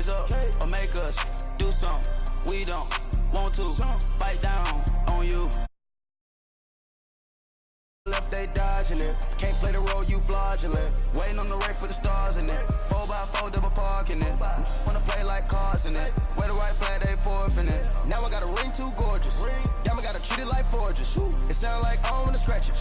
raise up or make us do something we don't want to. Bite down on you. Left they dodging it. Can't play the role, you fraudulent. Waiting on the right for the stars in it. 4x4 double parking it. Wanna play like cars in it. Wear the white flag, they forfeiting it. Now I got a ring too gorgeous. Damn, I gotta treat it like forges. It sound like I wanna scratch it.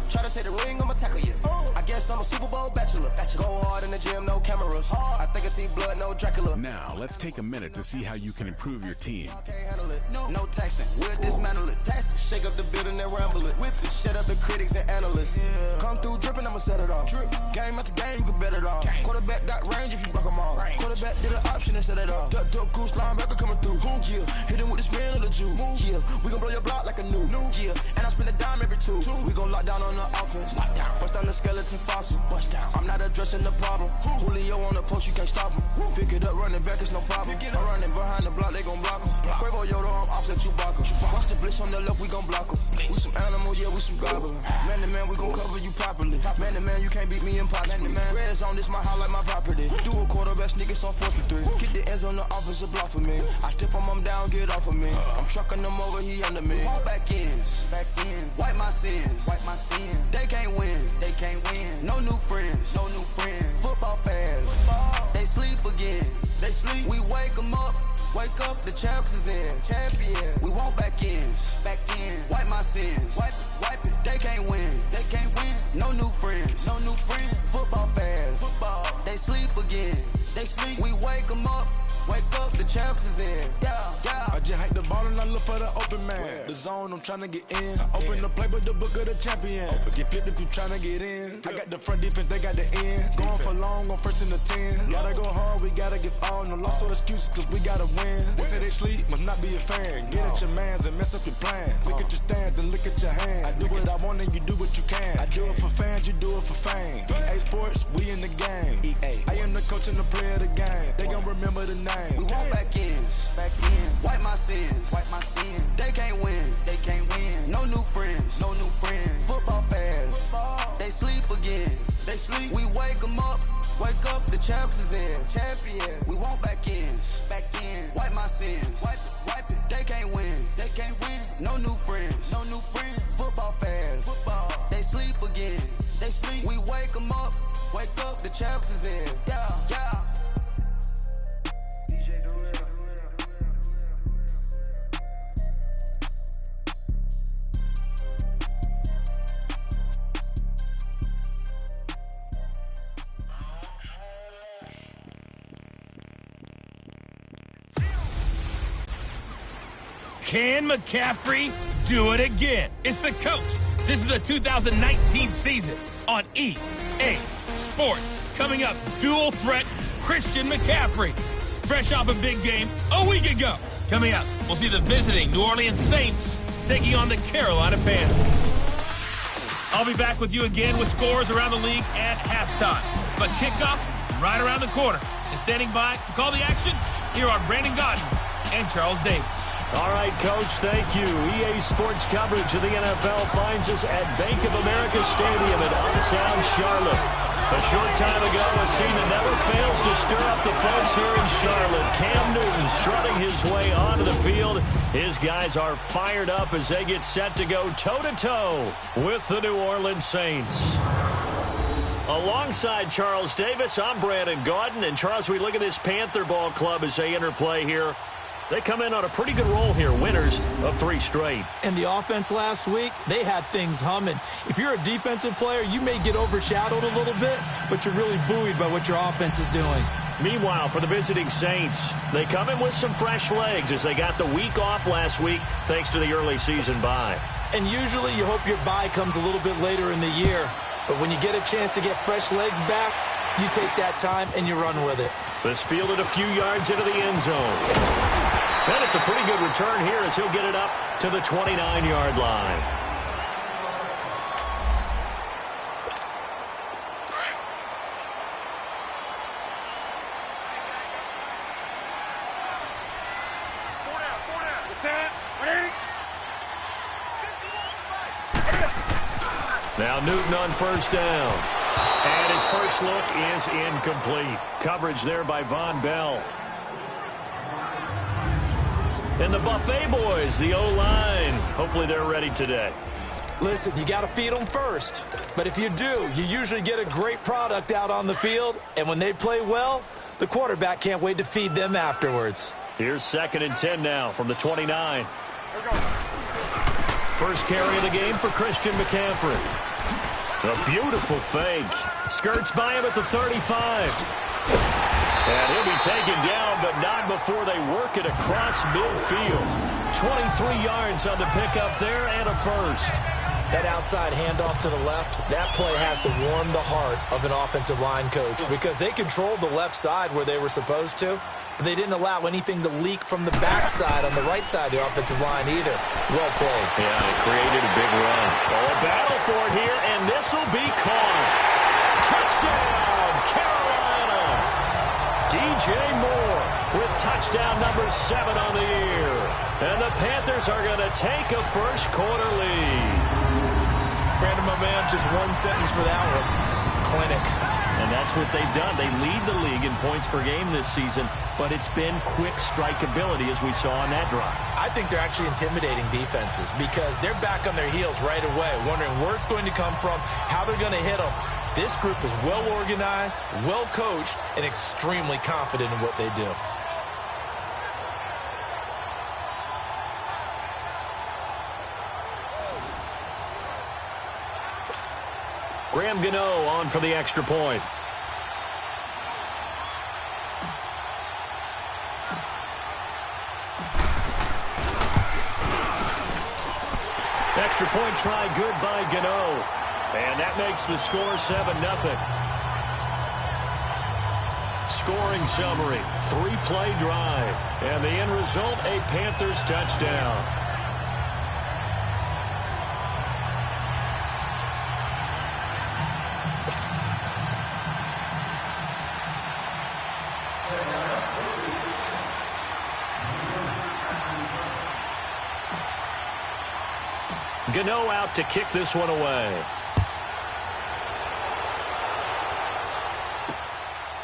Try to take the ring, I'ma tackle you. I guess I'm a Super Bowl bachelor. Go hard in the gym, no cameras. I think I see blood, no Dracula. Now, let's take a minute to see how you can improve your team. Can't handle it. No taxing. We'll dismantle it. Shake up the building and ramble it. Whip it. Shut up the critics and analysts. Come through dripping, I'ma set it off. Game after game, you can bet it off. Quarterback got range if you block them off. Quarterback did an option and set it off. Duck, goose, linebacker coming through. Yeah, hit him with the spin of the Jew. Yeah, we gon' blow your block like a new. Yeah, and I spend a dime every two. We gon' lock down on the offense. Bust down the skeleton fossil. Bust down. I'm not addressing the problem. Julio on the post, you can't stop him. Pick it up, running back, it's no problem. I'm running behind the block, they gon' block him. Quavo Yoda, I'm offset Chewbacca. Watch the blitz on the left, we gon' block him. We some animal, yeah, we some goblin. Man to man, we gon' cover you properly. Man to man, you can't beat me impossibly. Red zone, this my house like my property. Do a quarterback, niggas on 4th and 3. Get the ends on the offensive block for me. I stiff him down, get off of me. I'm trucking them over, he under me. Back ends, wipe my sins, They can't win, No new friends, Football fans, they sleep again. We wake them up. Wake up, the champs is in. Champion. We want back ends. Wipe my sins. Wipe it. They can't win. No new friends. Football fans. They sleep again. We wake them up. Wake up, the champs is in. Yeah. I just hike the ball and I look for the open man. The zone, I'm trying to get in. Open the playbook, the book of the champion. Get flipped if you trying to get in. I got the front defense, they got the end. Going for long, on 1st and the 10. Gotta go hard, we gotta get all. No loss or excuses, cause we gotta win. They say they sleep, must not be a fan. Get at your mans and mess up your plans. Look at your stands and look at your hands. I do what I want and you do what you can. I do it for fans, you do it for fame. EA Sports, we in the game. I am the coach and the player of the game. They gon' remember the name. We want back ends. Wipe my sins. They can't win. No new friends. Football fans. They sleep again. We wake them up. Wake up, the champs is in. Champion. We want back ends. Wipe my sins. Wipe it. They can't win. No new friends. Football fans. They sleep again. We wake them up. Wake up, the champs is in. Yeah. Can McCaffrey do it again? It's the coach. This is the 2019 season on EA Sports. Coming up, dual threat Christian McCaffrey. Fresh off a big game a week ago. Coming up, we'll see the visiting New Orleans Saints taking on the Carolina Panthers. I'll be back with you again with scores around the league at halftime. But kickoff right around the corner. And standing by to call the action, here are Brandon Gaudin and Charles Davis. All right, Coach, thank you. EA Sports coverage of the NFL finds us at Bank of America Stadium in uptown Charlotte. A short time ago, a scene that never fails to stir up the folks here in Charlotte. Cam Newton strutting his way onto the field. His guys are fired up as they get set to go toe-to-toe with the New Orleans Saints. Alongside Charles Davis, I'm Brandon Gaudin. And, Charles, we look at this Panther ball club as they enter play here. They come in on a pretty good roll here, winners of 3 straight. And the offense last week, they had things humming. If you're a defensive player, you may get overshadowed a little bit, but you're really buoyed by what your offense is doing. Meanwhile, for the visiting Saints, they come in with some fresh legs as they got the week off last week thanks to the early season bye. And usually you hope your bye comes a little bit later in the year. But when you get a chance to get fresh legs back, you take that time and you run with it. This fielded a few yards into the end zone. And it's a pretty good return here as he'll get it up to the 29-yard line. Now Newton on first down. And his first look is incomplete. Coverage there by Von Bell. And the Buffet boys, the O-line, hopefully they're ready today. Listen, you got to feed them first. But if you do, you usually get a great product out on the field. And when they play well, the quarterback can't wait to feed them afterwards. Here's 2nd and 10 now from the 29. First carry of the game for Christian McCaffrey. A beautiful fake. Skirts by him at the 35. And he'll be taken down, but not before they work it across midfield. 23 yards on the pickup there and a first. That outside handoff to the left, that play has to warm the heart of an offensive line coach because they controlled the left side where they were supposed to, but they didn't allow anything to leak from the backside on the right side of the offensive line either. Well played. Yeah, it created a big run. Oh, a battle for it here, and this will be caught. Touchdown, Carolina. DJ Moore with touchdown number 7 on the year. And the Panthers are going to take a first quarter lead. Brandon, my man, just one sentence for that one. Clinic. And that's what they've done. They lead the league in points per game this season, but it's been quick strikeability as we saw on that drive. I think they're actually intimidating defenses because they're back on their heels right away, wondering where it's going to come from, how they're going to hit them. This group is well organized, well coached, and extremely confident in what they do. Graham Gano on for the extra point. Extra point try good by Gano. And that makes the score 7-0. Scoring summary, 3-play drive. And the end result, a Panthers touchdown. Gano out to kick this one away.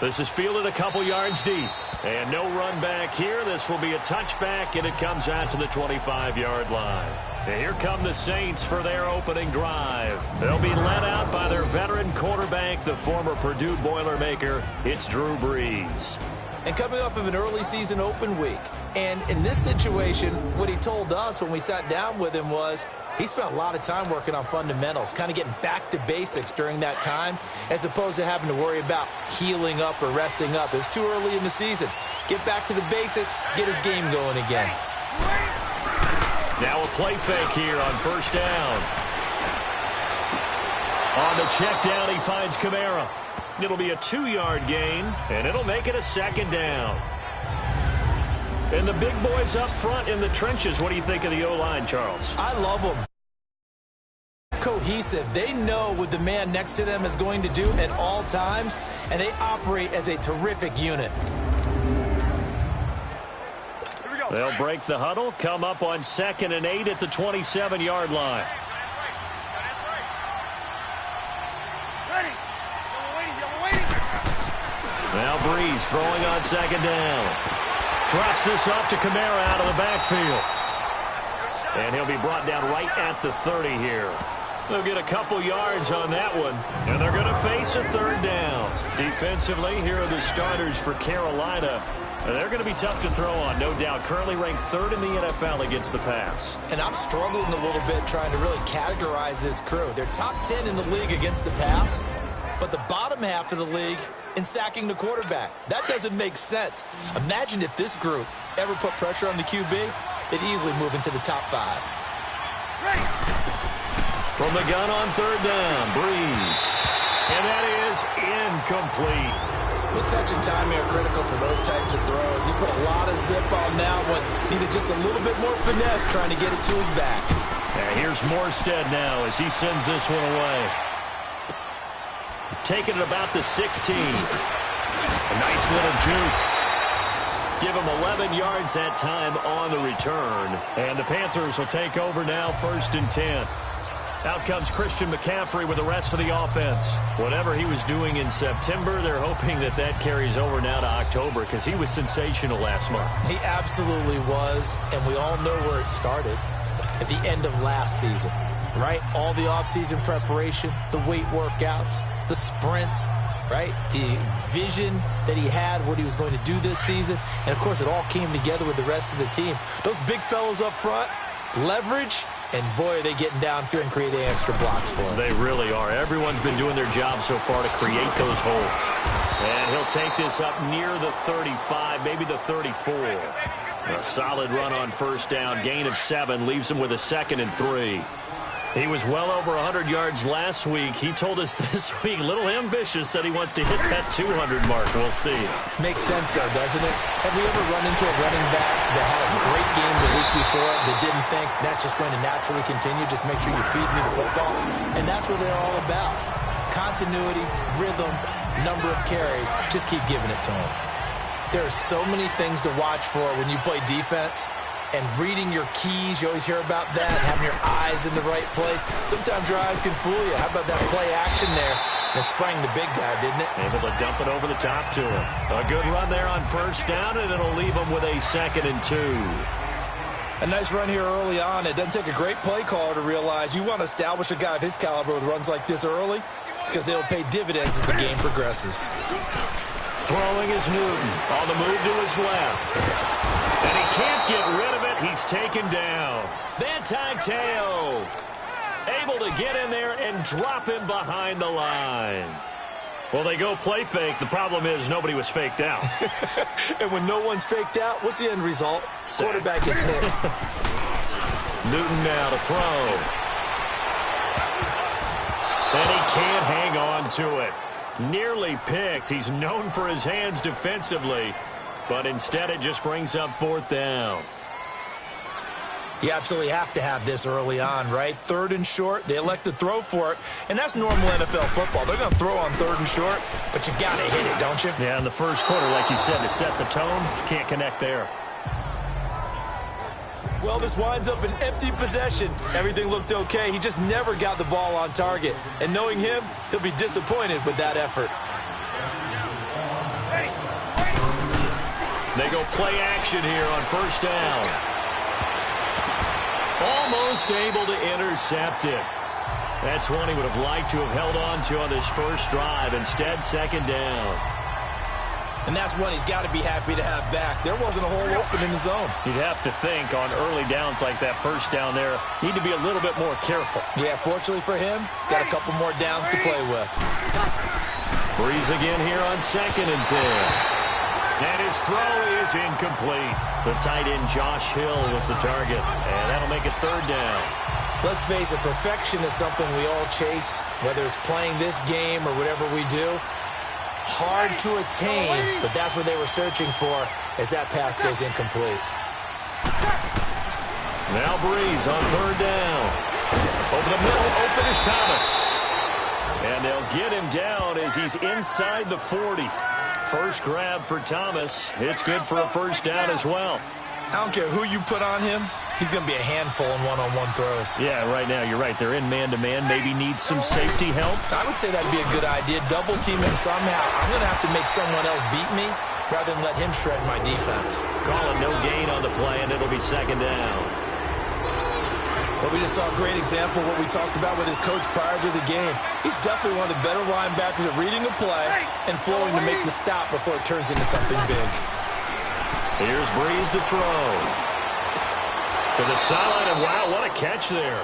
This is fielded a couple yards deep. And no run back here. This will be a touchback, and it comes out to the 25-yard line. And here come the Saints for their opening drive. They'll be led out by their veteran quarterback, the former Purdue Boilermaker. It's Drew Brees. And coming off of an early season open week. And in this situation, what he told us when we sat down with him was he spent a lot of time working on fundamentals, kind of getting back to basics during that time, as opposed to having to worry about healing up or resting up. It was too early in the season. Get back to the basics, get his game going again. Now a play fake here on first down. On the check down, he finds Kamara. It'll be a 2-yard gain, and it'll make it a second down. And the big boys up front in the trenches. What do you think of the O-line, Charles? I love them. Cohesive. They know what the man next to them is going to do at all times, and they operate as a terrific unit. They'll break the huddle, come up on 2nd and 8 at the 27-yard line. Now Brees throwing on 2nd down. Drops this off to Kamara out of the backfield. And he'll be brought down right at the 30 here. They'll get a couple yards on that one. And they're going to face a 3rd down. Defensively, here are the starters for Carolina. And they're going to be tough to throw on, no doubt. Currently ranked 3rd in the NFL against the pass. And I'm struggling a little bit trying to really categorize this crew. They're top 10 in the league against the pass, but the bottom half of the league in sacking the quarterback. That doesn't make sense. Imagine if this group ever put pressure on the QB, they'd easily move into the top 5. From the gun on 3rd down, Brees. And that is incomplete. The touch and timing are critical for those types of throws. He put a lot of zip on that one. Needed just a little bit more finesse trying to get it to his back. And here's Morstead now as he sends this one away. Taking it about the 16. A nice little juke. Give him 11 yards that time on the return. And the Panthers will take over now, 1st and 10. Out comes Christian McCaffrey with the rest of the offense. Whatever he was doing in September, they're hoping that carries over now to October because he was sensational last month. He absolutely was, and we all know where it started at the end of last season, right? All the offseason preparation, the weight workouts, the sprints, right? The vision that he had, what he was going to do this season, and, of course, it all came together with the rest of the team. Those big fellas up front, leverage. And, boy, are they getting downfield and creating extra blocks for him. They really are. Everyone's been doing their job so far to create those holes. And he'll take this up near the 35, maybe the 34. A solid run on first down. Gain of 7 leaves him with a 2nd and 3. He was well over 100 yards last week. He told us this week, a little ambitious, said he wants to hit that 200 mark. We'll see. Makes sense, though, doesn't it? Have we ever run into a running back that had a great game the week before that didn't think that's just going to naturally continue? Just make sure you feed me the football. And that's what they're all about. Continuity, rhythm, number of carries. Just keep giving it to them. There are so many things to watch for when you play defense. And reading your keys, you always hear about that, having your eyes in the right place. Sometimes your eyes can fool you. How about that play action there? And it sprang the big guy, didn't it? Able to dump it over the top to him. A good run there on first down, and it'll leave him with a 2nd and 2. A nice run here early on. It doesn't take a great play caller to realize you want to establish a guy of his caliber with runs like this early because they'll pay dividends as the game progresses. Throwing is Newton on the move to his left. And he can't get rid of it. He's taken down. Mateo able to get in there and drop him behind the line. Well, they go play fake. The problem is nobody was faked out. And when no one's faked out, what's the end result? Quarterback gets hit. Newton now to throw. And he can't hang on to it. Nearly picked. He's known for his hands defensively. But instead, it just brings up 4th down. You absolutely have to have this early on, right? 3rd and short, they elect to throw for it, and that's normal NFL football. They're going to throw on 3rd and short, but you've got to hit it, don't you? Yeah, in the first quarter, like you said, to set the tone, can't connect there. Well, this winds up an empty possession. Everything looked okay. He just never got the ball on target. And knowing him, he'll be disappointed with that effort. They go play action here on first down. Almost able to intercept it. That's one he would have liked to have held on to on this first drive. Instead, 2nd down. And that's one he's got to be happy to have back. There wasn't a hole open in the zone. You'd have to think on early downs like that first down there, need to be a little bit more careful. Yeah, fortunately for him, got a couple more downs to play with. Breeze again here on 2nd and 10. And his throw is incomplete. The tight end Josh Hill was the target, and that'll make it 3rd down. Let's face it, perfection is something we all chase, whether it's playing this game or whatever we do. Hard to attain, but that's what they were searching for as that pass goes incomplete. Now Breeze on 3rd down. Over the middle, open is Thomas. And they'll get him down as he's inside the 40. First grab for Thomas. It's good for a first down as well. I don't care who you put on him. He's going to be a handful in one-on-one throws. Yeah, right now, you're right. They're in man-to-man. Maybe need some safety help. I would say that'd be a good idea. Double team him somehow. I'm going to have to make someone else beat me rather than let him shred my defense. Call it no gain on the play, and it'll be 2nd down. Well, we just saw a great example of what we talked about with his coach prior to the game. He's definitely one of the better linebackers at reading a play and flowing to make the stop before it turns into something big. Here's Breeze to throw. To the sideline, and wow, what a catch there.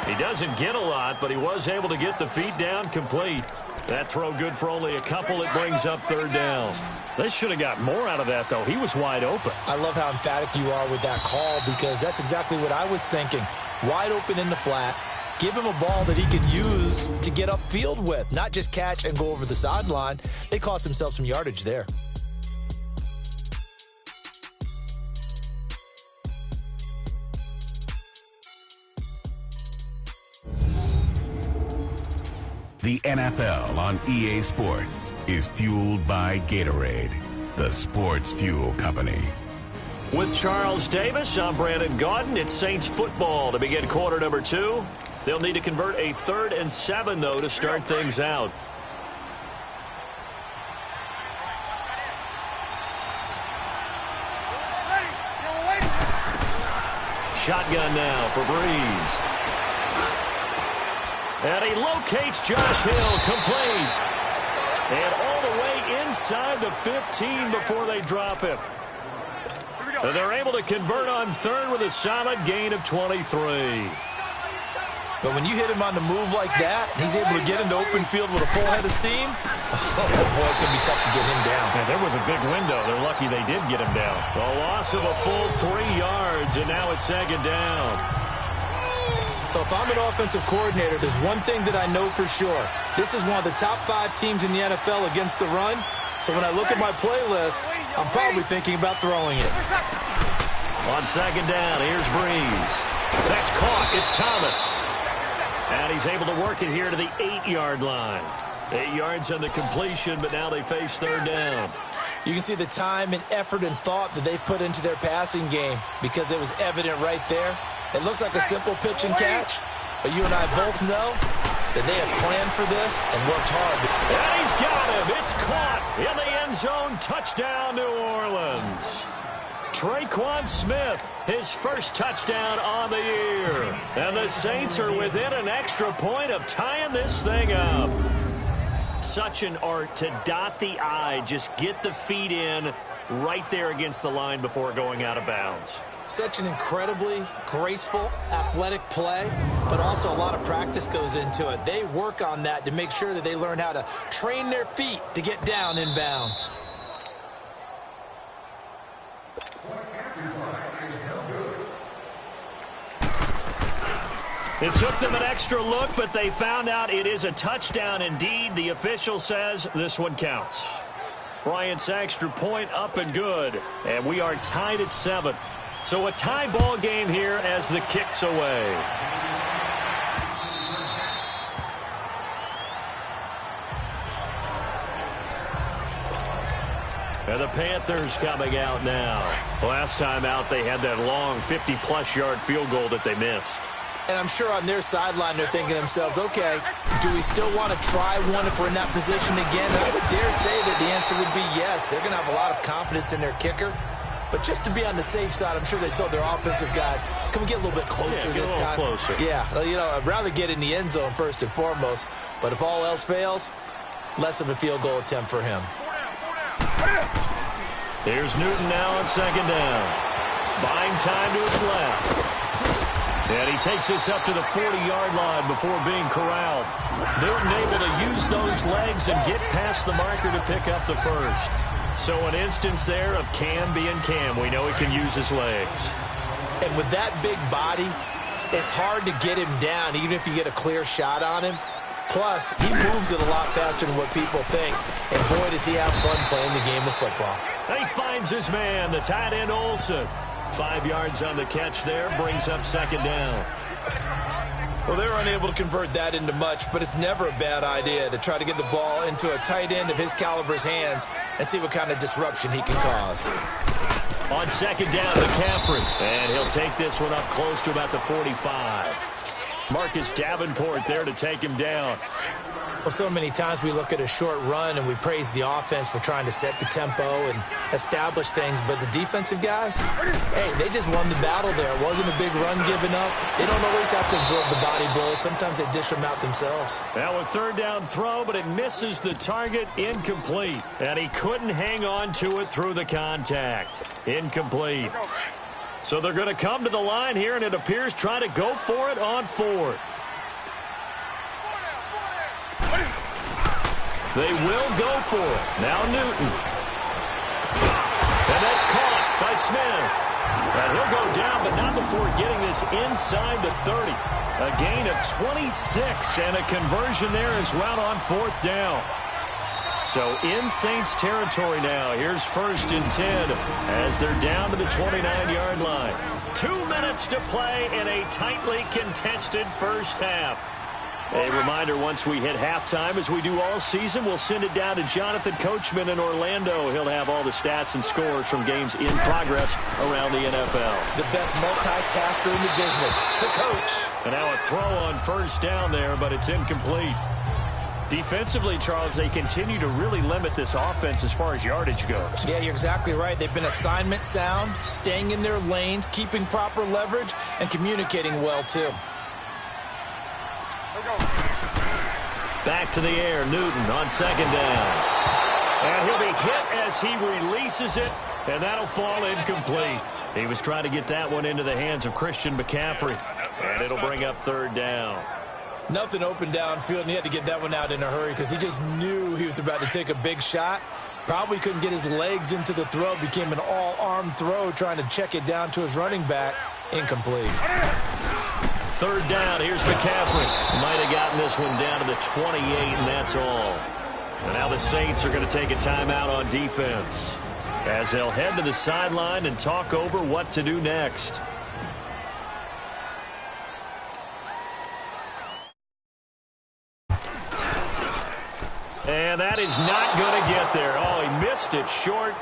He doesn't get a lot, but he was able to get the feet down complete. That throw good for only a couple. It brings up 3rd down. They should have got more out of that, though. He was wide open. I love how emphatic you are with that call because that's exactly what I was thinking. Wide open in the flat. Give him a ball that he can use to get upfield with, not just catch and go over the sideline. They cost themselves some yardage there. The NFL on EA Sports is fueled by Gatorade, the sports fuel company. With Charles Davis, I'm Brandon Gaudin. It's Saints football to begin quarter number 2. They'll need to convert a 3rd and 7, though, to start things out. Shotgun now for Breeze. And he locates Josh Hill, complete. And all the way inside the 15 before they drop him. And they're able to convert on 3rd with a solid gain of 23. But when you hit him on the move like that, he's able to get into open field with a full head of steam, oh boy, it's going to be tough to get him down. Yeah, there was a big window. They're lucky they did get him down. A loss of a full 3 yards, and now it's 2nd down. So if I'm an offensive coordinator, there's one thing that I know for sure. This is one of the top 5 teams in the NFL against the run. So when I look at my playlist, I'm probably thinking about throwing it. On 2nd down, here's Breeze. That's caught. It's Thomas. And he's able to work it here to the 8-yard line. 8 yards on the completion, but now they face 3rd down. You can see the time and effort and thought that they've put into their passing game because it was evident right there. It looks like a simple pitch and catch, but you and I both know that they have planned for this and worked hard. And he's got him. It's caught in the end zone. Touchdown, New Orleans. Traquan Smith, his first touchdown on the year. And the Saints are within an extra point of tying this thing up. Such an art to dot the I, just get the feet in right there against the line before going out of bounds. Such an incredibly graceful, athletic play, but also a lot of practice goes into it. They work on that to make sure that they learn how to train their feet to get down in bounds. It took them an extra look, but they found out it is a touchdown indeed. The official says this one counts. Bryant's extra point up and good, and we are tied at 7. So a tie ball game here as the kick's away. And the Panthers coming out now. Last time out, they had that long 50-plus yard field goal that they missed. And I'm sure on their sideline they're thinking to themselves, okay, do we still want to try one if we're in that position again? And I would dare say that the answer would be yes. They're going to have a lot of confidence in their kicker. But just to be on the safe side, I'm sure they told their offensive guys, can we get a little bit closer this time? Closer. Yeah, you know, I'd rather get in the end zone first and foremost. But if all else fails, less of a field goal attempt for him. Here's Newton now on 2nd down. Buying time to his left. And he takes this up to the 40-yard line before being corralled. Newton able to use those legs and get past the marker to pick up the first. So an instance there of Cam being Cam. We know he can use his legs. And with that big body, it's hard to get him down even if you get a clear shot on him. Plus, he moves it a lot faster than what people think. And boy, does he have fun playing the game of football. And he finds his man, the tight end Olsen. 5 yards on the catch there, brings up 2nd down. Well, they're unable to convert that into much, but it's never a bad idea to try to get the ball into a tight end of his caliber's hands and see what kind of disruption he can cause. On 2nd down, McCaffrey. And he'll take this one up close to about the 45. Marcus Davenport there to take him down. Well, so many times we look at a short run and we praise the offense for trying to set the tempo and establish things, but the defensive guys, hey, they just won the battle there. It wasn't a big run given up. They don't always have to absorb the body blows. Sometimes they dish them out themselves. Now a 3rd down throw, but it misses the target, incomplete. And he couldn't hang on to it through the contact. Incomplete. So they're going to come to the line here, and it appears try to go for it on 4th. They will go for it. Now Newton. And that's caught by Smith. And he'll go down, but not before getting this inside the 30. A gain of 26 and a conversion there as well on 4th down. So in Saints territory now. Here's 1st and 10 as they're down to the 29-yard line. 2 minutes to play in a tightly contested first half. A reminder, once we hit halftime, as we do all season, we'll send it down to Jonathan Coachman in Orlando. He'll have all the stats and scores from games in progress around the NFL. The best multitasker in the business, the coach. And now a throw on first down there, but it's incomplete. Defensively, Charles, they continue to really limit this offense as far as yardage goes. Yeah, you're exactly right. They've been assignment sound, staying in their lanes, keeping proper leverage, and communicating well, too. Back to the air, Newton on second down. And he'll be hit as he releases it, and that'll fall incomplete. He was trying to get that one into the hands of Christian McCaffrey, and it'll bring up third down. Nothing open downfield, and he had to get that one out in a hurry because he just knew he was about to take a big shot. Probably couldn't get his legs into the throw. Became an all-arm throw trying to check it down to his running back. Incomplete. Third down, here's McCaffrey. Might have gotten this one down to the 28, and that's all. And now the Saints are going to take a timeout on defense as they'll head to the sideline and talk over what to do next. And that is not going to get there. Oh, he missed it short.